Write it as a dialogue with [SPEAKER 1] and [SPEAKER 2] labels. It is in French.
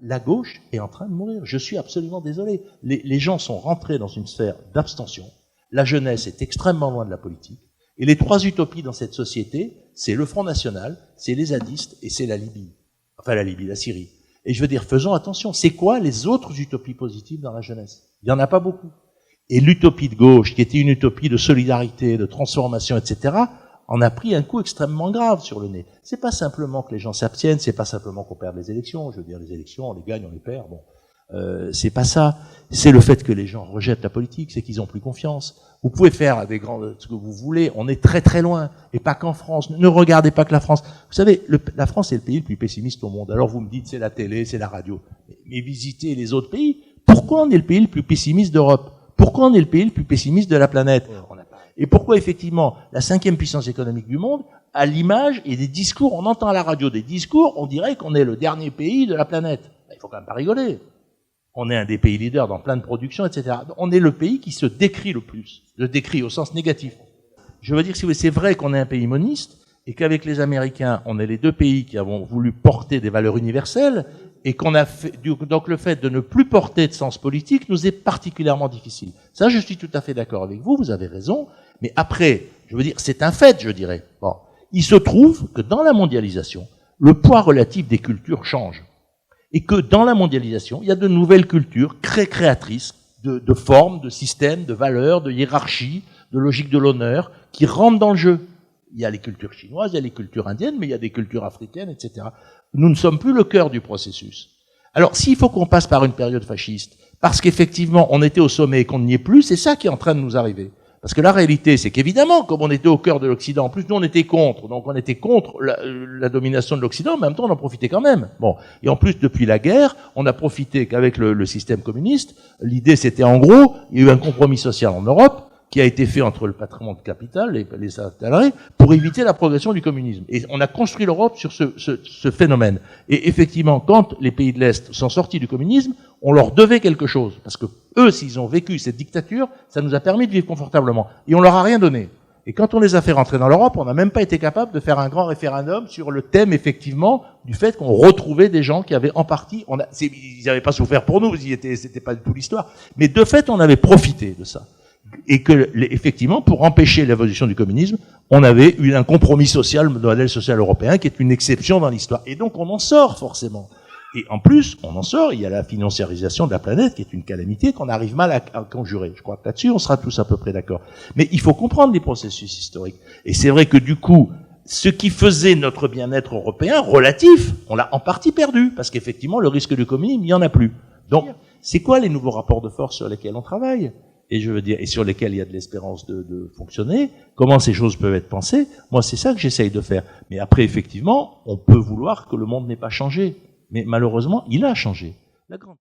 [SPEAKER 1] la gauche est en train de mourir. Je suis absolument désolé. Les gens sont rentrés dans une sphère d'abstention. La jeunesse est extrêmement loin de la politique. Et les trois utopies dans cette société, c'est le Front National, c'est les zadistes et c'est la Libye. Enfin, la Syrie. Et je veux dire, faisons attention. C'est quoi les autres utopies positives dans la jeunesse? Il n'y en a pas beaucoup. Et l'utopie de gauche, qui était une utopie de solidarité, de transformation, etc., en a pris un coup extrêmement grave sur le nez. C'est pas simplement que les gens s'abstiennent, c'est pas simplement qu'on perde les élections. Je veux dire, les élections, on les gagne, on les perd. Bon, c'est pas ça. C'est le fait que les gens rejettent la politique, c'est qu'ils ont plus confiance. Vous pouvez faire des grands ce que vous voulez. On est très très loin, et pas qu'en France. Ne regardez pas que la France. Vous savez, la France est le pays le plus pessimiste au monde. Alors vous me dites, c'est la télé, c'est la radio. Mais visitez les autres pays. Pourquoi on est le pays le plus pessimiste d'Europe? Pourquoi on est le pays le plus pessimiste de la planète? Et pourquoi, effectivement, la 5e puissance économique du monde, à l'image et des discours, on entend à la radio des discours, on dirait qu'on est le dernier pays de la planète. Il faut quand même pas rigoler. On est un des pays leaders dans plein de productions, etc. On est le pays qui se décrit le plus. Le décrit au sens négatif. Je veux dire, si c'est vrai qu'on est un pays moniste, et qu'avec les Américains, on est les deux pays qui avons voulu porter des valeurs universelles, et qu'on a fait, donc le fait de ne plus porter de sens politique nous est particulièrement difficile. Ça, je suis tout à fait d'accord avec vous, vous avez raison, mais après, je veux dire, c'est un fait, je dirais. Bon. Il se trouve que dans la mondialisation, le poids relatif des cultures change. Et que dans la mondialisation, il y a de nouvelles cultures très créatrices, de formes, de systèmes, de valeurs, de hiérarchies, de logique de l'honneur, qui rentrent dans le jeu. Il y a les cultures chinoises, il y a les cultures indiennes, mais il y a des cultures africaines, etc. Nous ne sommes plus le cœur du processus. Alors, s'il faut qu'on passe par une période fasciste, parce qu'effectivement, on était au sommet et qu'on n'y est plus, c'est ça qui est en train de nous arriver. Parce que la réalité, c'est qu'évidemment, comme on était au cœur de l'Occident, en plus, nous, on était contre. Donc, on était contre la domination de l'Occident, mais en même temps, on en profitait quand même. Bon. Et en plus, depuis la guerre, on a profité qu'avec le système communiste, l'idée, c'était en gros, il y a eu un compromis social en Europe, qui a été fait entre le patrimoine de capital, les salariés, pour éviter la progression du communisme. Et on a construit l'Europe sur ce phénomène. Et effectivement, quand les pays de l'Est sont sortis du communisme, on leur devait quelque chose. Parce que eux, s'ils ont vécu cette dictature, ça nous a permis de vivre confortablement. Et on leur a rien donné. Et quand on les a fait rentrer dans l'Europe, on n'a même pas été capable de faire un grand référendum sur le thème, effectivement, du fait qu'on retrouvait des gens qui avaient en partie, ils n'avaient pas souffert pour nous, c'était pas du tout l'histoire. Mais de fait, on avait profité de ça. Et que, effectivement, pour empêcher l'évolution du communisme, on avait eu un compromis social, le modèle social européen, qui est une exception dans l'histoire. Et donc, on en sort, forcément. Et en plus, on en sort, il y a la financiarisation de la planète, qui est une calamité qu'on arrive mal à conjurer. Je crois que là-dessus, on sera tous à peu près d'accord. Mais il faut comprendre les processus historiques. Et c'est vrai que, du coup, ce qui faisait notre bien-être européen, relatif, on l'a en partie perdu. Parce qu'effectivement, le risque du communisme, il n'y en a plus. Donc, c'est quoi les nouveaux rapports de force sur lesquels on travaille? Et je veux dire, et sur lesquels il y a de l'espérance de fonctionner, comment ces choses peuvent être pensées, moi c'est ça que j'essaye de faire. Mais après, effectivement, on peut vouloir que le monde n'ait pas changé. Mais malheureusement, il a changé. La grande